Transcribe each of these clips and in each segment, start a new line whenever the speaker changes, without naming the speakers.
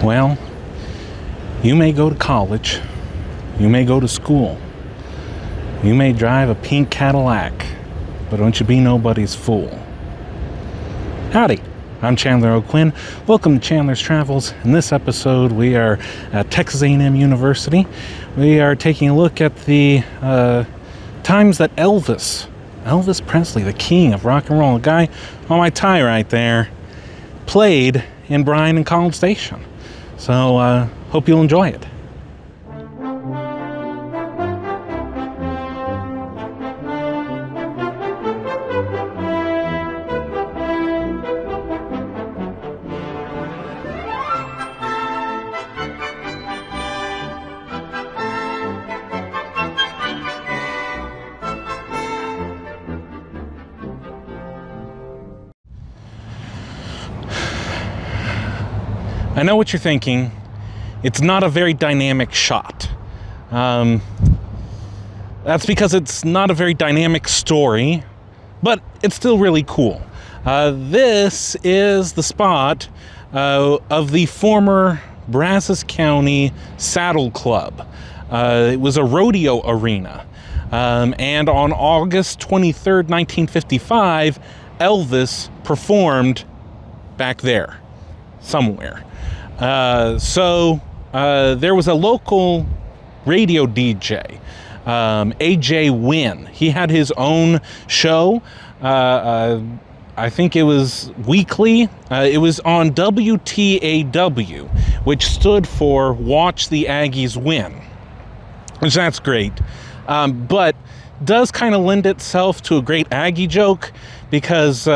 Well, you may go to college, you may go to school, you may drive a pink Cadillac, but don't you be nobody's fool. Howdy, I'm Chandler O'Quinn. Welcome to Chandler's Travels. In this episode, we are at Texas A&M University. We are taking a look at the times that Elvis Presley, the king of rock and roll, a guy on my tie right there, played in Bryan and College Station. So, hope you'll enjoy it. I know what you're thinking. It's not a very dynamic shot. That's because it's not a very dynamic story, but it's still really cool. This is the spot of the former Brazos County Saddle Club. It was a rodeo arena. And on August 23rd, 1955, Elvis performed back there somewhere. So there was a local radio DJ, AJ Wynn. He had his own show. I think it was weekly. It was on WTAW, which stood for Watch the Aggies Win, which that's great. But does kind of lend itself to a great Aggie joke because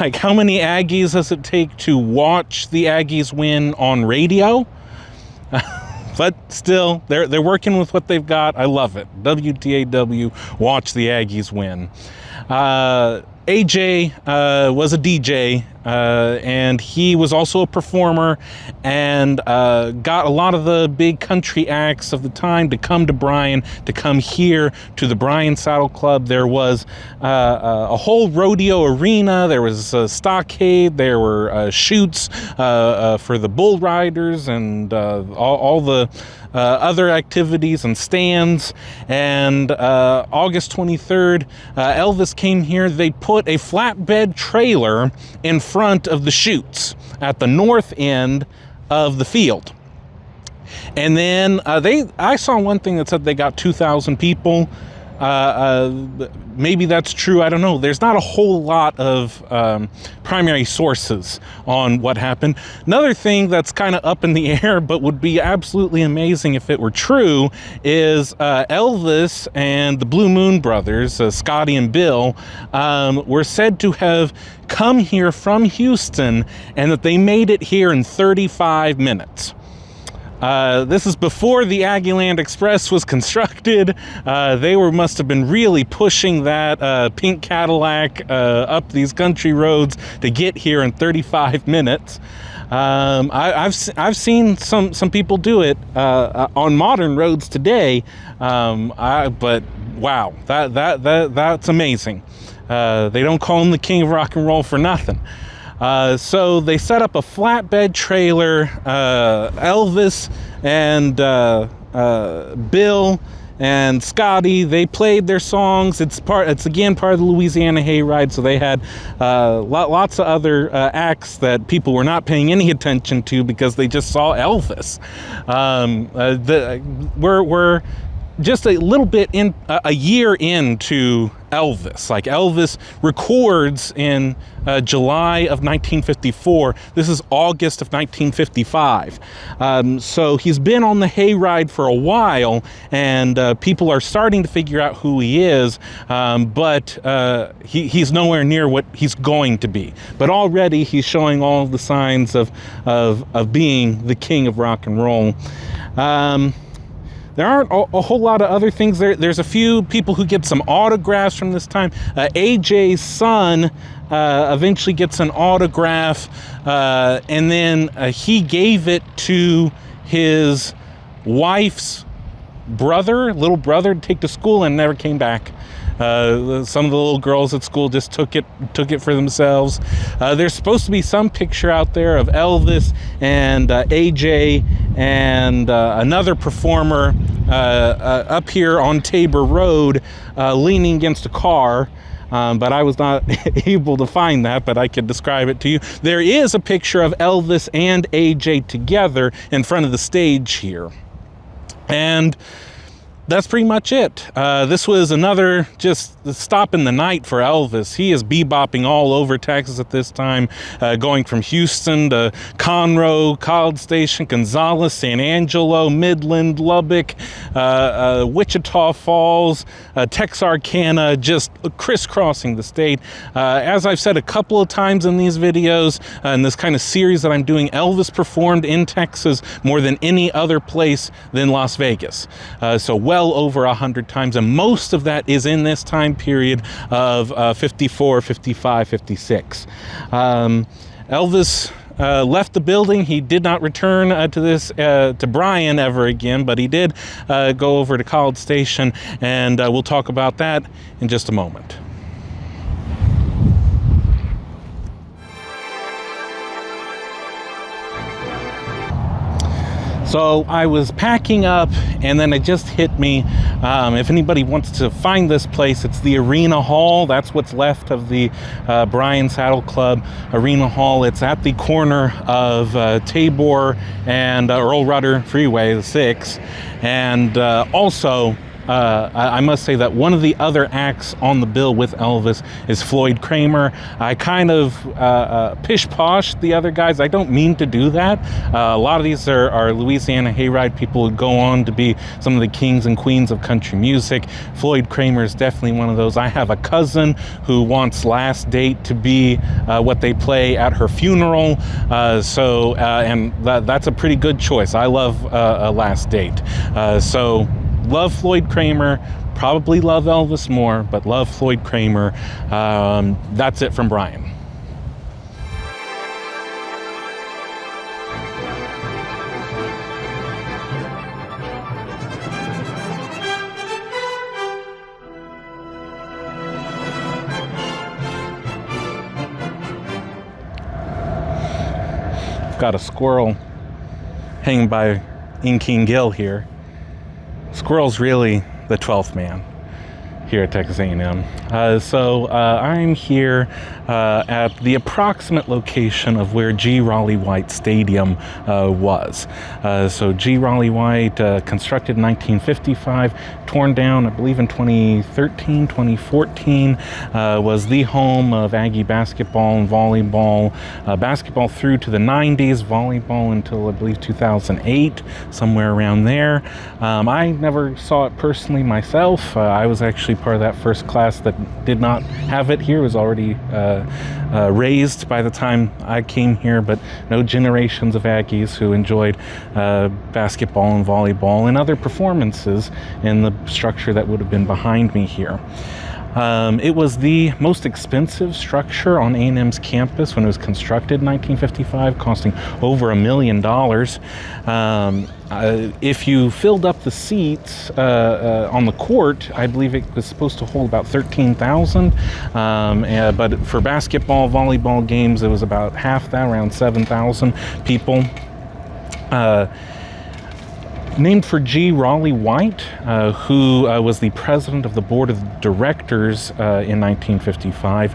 like, how many Aggies does it take to watch the Aggies win on radio? But still, they're working with what they've got. I love it. WTAW, watch the Aggies win. AJ was a DJ, and he was also a performer, and got a lot of the big country acts of the time to come to Bryan, to come here to the Bryan Saddle Club. There was a whole rodeo arena. There was a stockade. There were chutes for the bull riders and all the other activities and stands. And August 23rd, Elvis came here. They put a flatbed trailer in front of the chutes at the north end of the field. And then I saw one thing that said they got 2,000 people. Maybe that's true. I don't know. There's not a whole lot of primary sources on what happened. Another thing that's kind of up in the air, but would be absolutely amazing if it were true, is Elvis and the Blue Moon Brothers, Scotty and Bill, were said to have come here from Houston and that they made it here in 35 minutes. This is before the Aggieland Express was constructed. They must have been really pushing that pink Cadillac up these country roads to get here in 35 minutes. I've seen some people do it on modern roads today. But wow, that's amazing. They don't call him the king of rock and roll for nothing. So they set up a flatbed trailer. Elvis and Bill and Scotty, they played their songs. It's again part of the Louisiana Hayride, so they had lots of other acts that people were not paying any attention to because they just saw Elvis. We're just a little bit in a year into Elvis. Like, Elvis records in July of 1954. This is August of 1955. So he's been on the hayride for a while, and people are starting to figure out who he is, but he's nowhere near what he's going to be. But already he's showing all of the signs of being the king of rock and roll. There aren't a whole lot of other things there. There's a few people who get some autographs from this time. AJ's son eventually gets an autograph, and then he gave it to his wife's little brother, to take to school, and never came back Some of the little girls at school just took it for themselves. There's supposed to be some picture out there of Elvis and AJ and another performer up here on Tabor Road, leaning against a car. But I was not able to find that, but I could describe it to you. There is a picture of Elvis and AJ together in front of the stage here. And that's pretty much it. This was another just stop in the night for Elvis. He is bebopping all over Texas at this time, going from Houston to Conroe, College Station, Gonzales, San Angelo, Midland, Lubbock, Wichita Falls, Texarkana, just crisscrossing the state. As I've said a couple of times in these videos, in this kind of series that I'm doing, Elvis performed in Texas more than any other place than Las Vegas. So well over 100 times, and most of that is in this time period of 54, 55, 56. Elvis left the building. He did not return to Bryan ever again, but he did go over to College Station, and we'll talk about that in just a moment. So I was packing up, and then it just hit me. If anybody wants to find this place, it's the Arena Hall. That's what's left of the Bryan Saddle Club Arena Hall. It's at the corner of Tabor and Earl Rudder Freeway, the 6. And also, I must say that one of the other acts on the bill with Elvis is Floyd Kramer. I kind of pish-posh the other guys. I don't mean to do that. A lot of these are Louisiana hayride people who go on to be some of the kings and queens of country music. Floyd Kramer is definitely one of those. I have a cousin who wants Last Date to be what they play at her funeral. And that's a pretty good choice. I love Last Date. Love Floyd Kramer, probably love Elvis more, but love Floyd Kramer. That's it from Bryan. I've got a squirrel hanging by Inking Gill here. Squirrel's really the 12th man here at Texas A&M. I'm here at the approximate location of where G. Raleigh White Stadium was. G. Raleigh White, constructed in 1955, torn down, I believe, in 2013, 2014, was the home of Aggie basketball and volleyball. Basketball through to the 90s, volleyball until, I believe, 2008, somewhere around there. I never saw it personally myself. I was actually part of that first class that did not have it here. It was already raised by the time I came here, but no generations of Aggies who enjoyed basketball and volleyball and other performances in the structure that would have been behind me here. It was the most expensive structure on A&M's campus when it was constructed in 1955, costing over $1 million. If you filled up the seats on the court, I believe it was supposed to hold about 13,000. But for basketball, volleyball games, it was about half that, around 7,000 people. Named for G. Raleigh White, who was the president of the board of directors in 1955.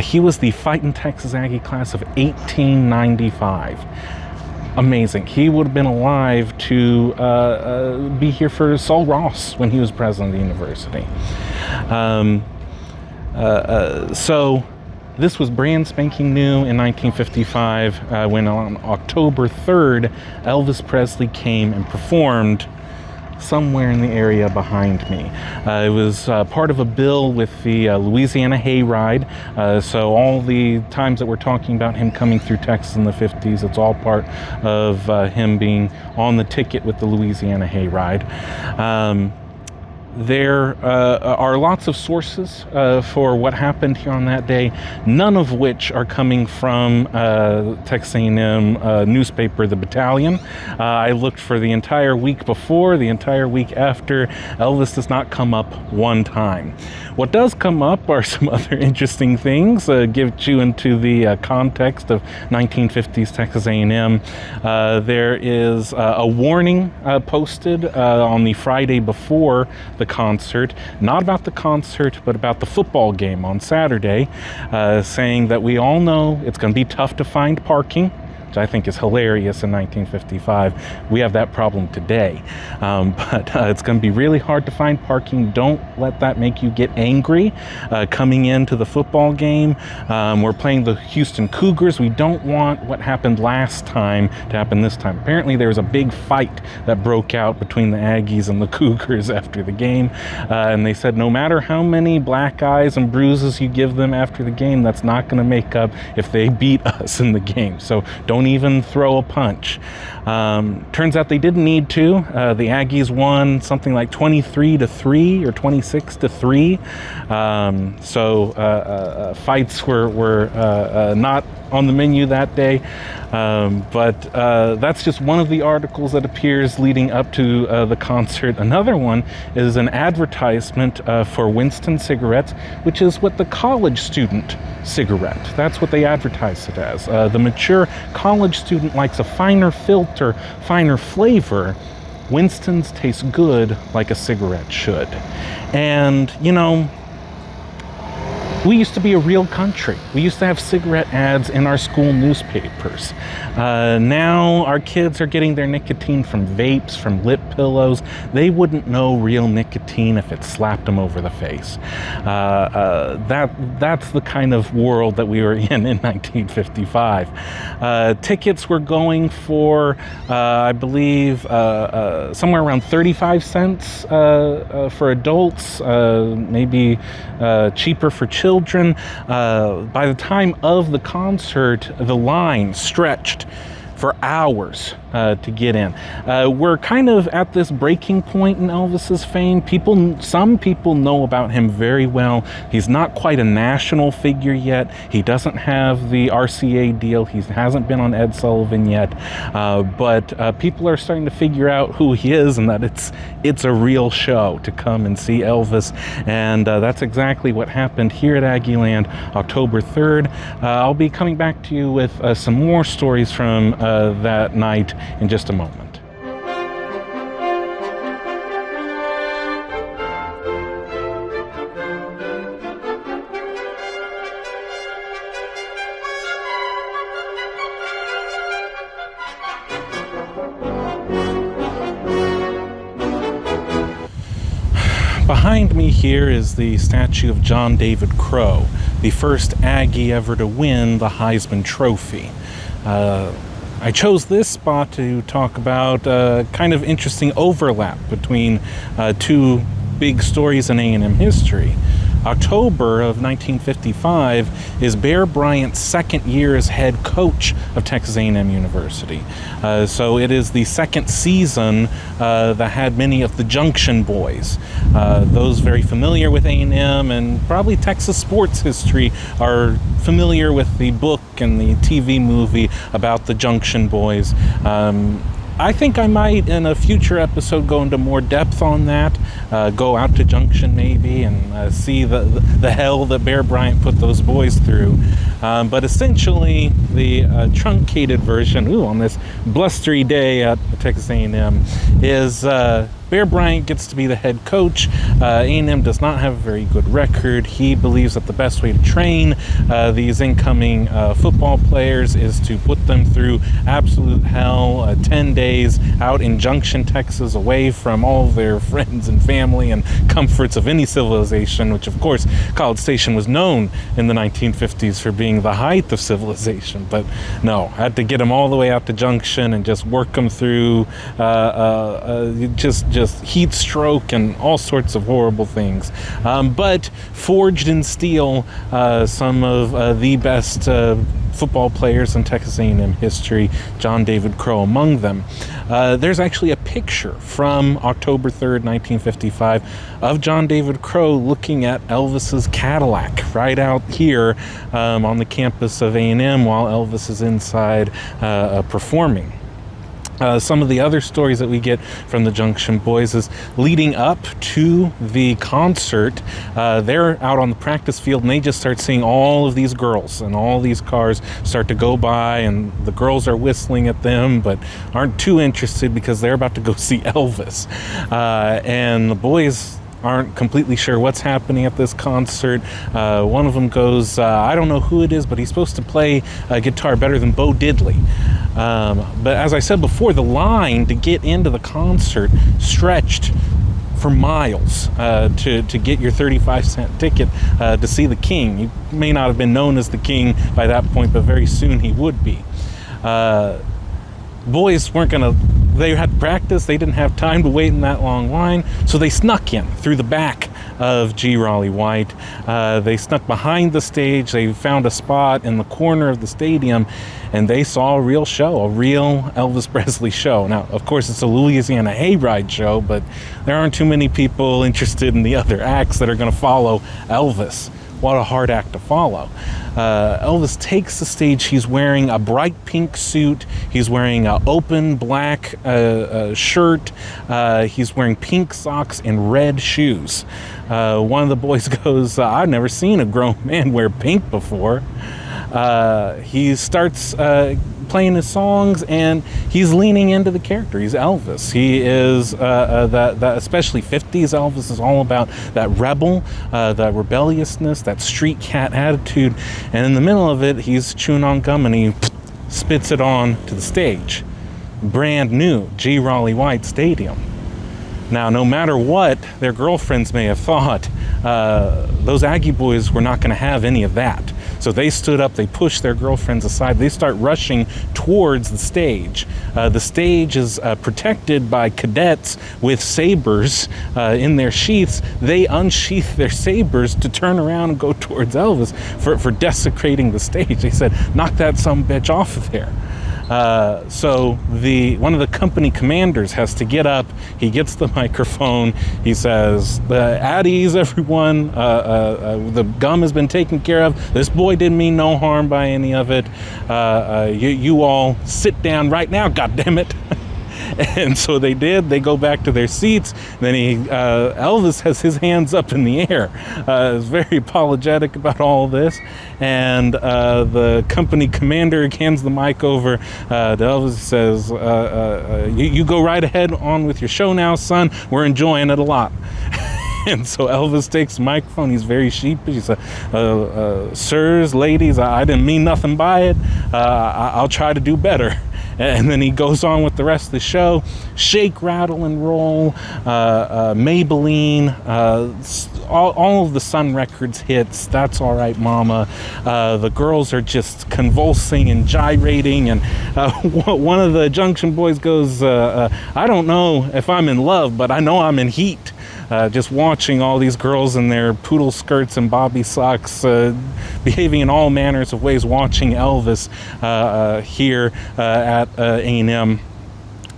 He was the Fightin' Texas Aggie class of 1895. Amazing. He would have been alive to be here for Sol Ross when he was president of the university. This was brand spanking new in 1955 when on October 3rd, Elvis Presley came and performed somewhere in the area behind me. It was part of a bill with the Louisiana Hayride. So all the times that we're talking about him coming through Texas in the 50s, it's all part of him being on the ticket with the Louisiana Hayride. there are lots of sources for what happened here on that day, none of which are coming from Texas A&M newspaper, The Battalion. I looked for the entire week before, the entire week after. Elvis does not come up one time. What does come up are some other interesting things, get you into the context of 1950s Texas A&M. There is a warning posted on the Friday before the concert, not about the concert, but about the football game on Saturday, saying that we all know it's going to be tough to find parking, which I think is hilarious in 1955. We have that problem today. But it's going to be really hard to find parking. Don't let that make you get angry coming into the football game. We're playing the Houston Cougars. We don't want what happened last time to happen this time. Apparently there was a big fight that broke out between the Aggies and the Cougars after the game. And they said no matter how many black eyes and bruises you give them after the game, that's not going to make up if they beat us in the game. So don't even throw a punch. Turns out they didn't need to. The Aggies won something like 23-3 or 26-3. So fights were not on the menu that day. But that's just one of the articles that appears leading up to the concert. Another one is an advertisement for Winston cigarettes, which is what the college student cigarette. That's what they advertise it as. The mature college student likes a finer filter, finer flavor. Winston's taste good like a cigarette should. And, you know, we used to be a real country. We used to have cigarette ads in our school newspapers. Now our kids are getting their nicotine from vapes, from lip pillows. They wouldn't know real nicotine if it slapped them over the face. That's the kind of world that we were in 1955. Tickets were going for, I believe, somewhere around 35 cents for adults, maybe cheaper for children. By the time of the concert, the line stretched for hours to get in. We're kind of at this breaking point in Elvis's fame. Some people know about him very well. He's not quite a national figure yet. He doesn't have the RCA deal. He hasn't been on Ed Sullivan yet. But people are starting to figure out who he is and that it's a real show to come and see Elvis. And that's exactly what happened here at Aggieland, October 3rd. I'll be coming back to you with some more stories from that night in just a moment. Behind me here is the statue of John David Crow, the first Aggie ever to win the Heisman Trophy. I chose this spot to talk about kind of interesting overlap between two big stories in A&M history. October of 1955 is Bear Bryant's second year as head coach of Texas A&M University. So it is the second season that had many of the Junction Boys. Those very familiar with A&M and probably Texas sports history are familiar with the book and the TV movie about the Junction Boys. I think I might, in a future episode, go into more depth on that. Go out to Junction maybe and see the hell that Bear Bryant put those boys through. But essentially, the truncated version, on this blustery day at Texas A&M, is Bear Bryant gets to be the head coach. A&M does not have a very good record. He believes that the best way to train these incoming football players is to put them through absolute hell, 10 days out in Junction, Texas, away from all their friends and family and comforts of any civilization, which of course College Station was known in the 1950s for being the height of civilization. But no, had to get them all the way out to Junction and just work them through just just heat stroke and all sorts of horrible things. But forged in steel, some of the best football players in Texas A&M history, John David Crow among them. There's actually a picture from October 3rd, 1955 of John David Crow looking at Elvis's Cadillac right out here on the campus of A&M while Elvis is inside performing. Some of the other stories that we get from the Junction Boys is leading up to the concert, they're out on the practice field and they just start seeing all of these girls and all these cars start to go by, and the girls are whistling at them but aren't too interested because they're about to go see Elvis. And the boys aren't completely sure what's happening at this concert. One of them goes, I don't know who it is, but he's supposed to play guitar better than Bo Diddley. But as I said before, the line to get into the concert stretched for miles to get your 35-cent ticket to see the King. He may not have been known as the King by that point, but very soon he would be. Boys weren't gonna, they had practice, they didn't have time to wait in that long line, so they snuck in through the back of G. Raleigh White. They snuck behind the stage, they found a spot in the corner of the stadium, and they saw a real show, a real Elvis Presley show. Now, of course, it's a Louisiana hayride show, but there aren't too many people interested in the other acts that are gonna follow Elvis. What a hard act to follow. Elvis takes the stage. He's wearing a bright pink suit. He's wearing an open black shirt. He's wearing pink socks and red shoes. One of the boys goes, I've never seen a grown man wear pink before. He starts playing his songs, and he's leaning into the character. He's Elvis. He is that especially 50s Elvis is all about that rebel, that rebelliousness, that street cat attitude. And in the middle of it, he's chewing on gum and he spits it on to the stage. Brand new G. Raleigh White Stadium. Now, no matter what their girlfriends may have thought, those Aggie boys were not going to have any of that. So they stood up, they pushed their girlfriends aside, they start rushing towards the stage. The stage is protected by cadets with sabers in their sheaths. They unsheath their sabers to turn around and go towards Elvis for desecrating the stage. They said, knock that sumbitch off of there. So one of the company commanders has to get up. He gets the microphone. He says, at ease, everyone. The gum has been taken care of. This boy didn't mean no harm by any of it. You all sit down right now, goddammit. And so they did. They go back to their seats. Then Elvis has his hands up in the air. Is very apologetic about all this. And the company commander hands the mic over to Elvis, says, you go right ahead on with your show now, son. We're enjoying it a lot. And so Elvis takes the microphone. He's very sheepish. He says, sirs, ladies, I didn't mean nothing by it. I'll try to do better. And then he goes on with the rest of the show. Shake, rattle, and roll, Maybelline, all of the Sun Records hits, That's All Right Mama. The girls are just convulsing and gyrating, and one of the Junction Boys goes, I don't know if I'm in love, but I know I'm in heat. Just watching all these girls in their poodle skirts and bobby socks behaving in all manners of ways, watching Elvis here at A&M.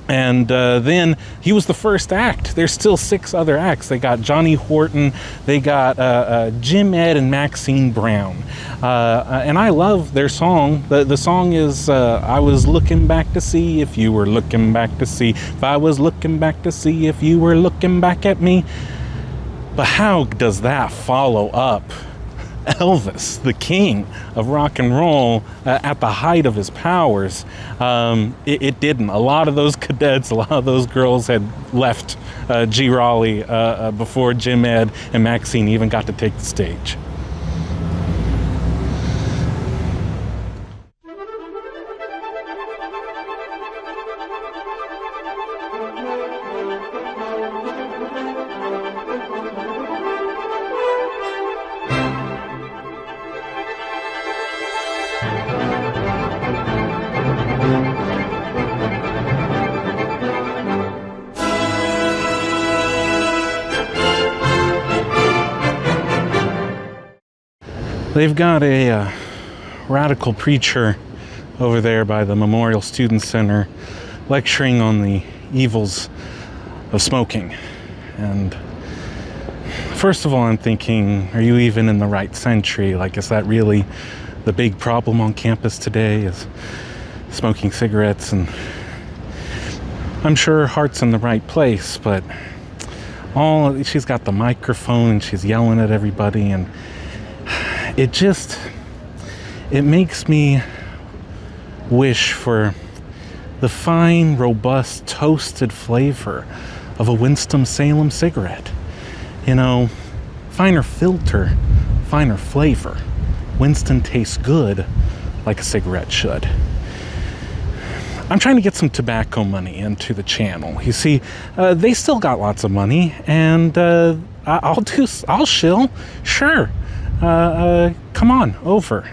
And then he was the first act. There's still 6 other acts. They got Johnny Horton, they got Jim Ed and Maxine Brown. And I love their song. The song is, I was looking back to see if you were looking back to see, if I was looking back to see if you were looking back at me. But how does that follow up Elvis, the king of rock and roll, at the height of his powers? It didn't. A lot of those cadets, a lot of those girls had left G. Raleigh before Jim Ed and Maxine even got to take the stage. They've got a radical preacher over there by the Memorial Student Center lecturing on the evils of smoking. And first of all, I'm thinking, are you even in the right century? Like, is that really the big problem on campus today, is smoking cigarettes? And I'm sure her heart's in the right place, but she's got the microphone and she's yelling at everybody, and it makes me wish for the fine, robust, toasted flavor of a Winston-Salem cigarette. You know, finer filter, finer flavor. Winston tastes good like a cigarette should. I'm trying to get some tobacco money into the channel. You see, they still got lots of money, and I'll shill. Sure. Come on over.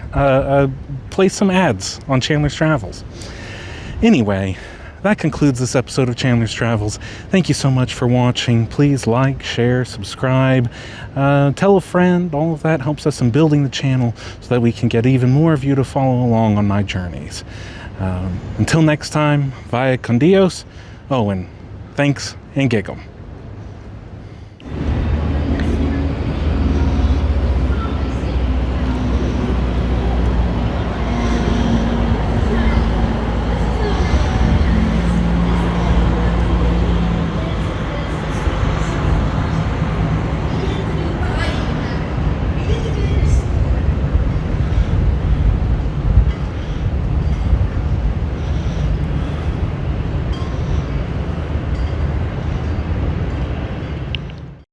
Play some ads on Chandler's Travels. Anyway, that concludes this episode of Chandler's Travels. Thank you so much for watching. Please like, share, subscribe, tell a friend. All of that helps us in building the channel so that we can get even more of you to follow along on my journeys. Until next time, vaya con Dios. Oh, and thanks and giggle.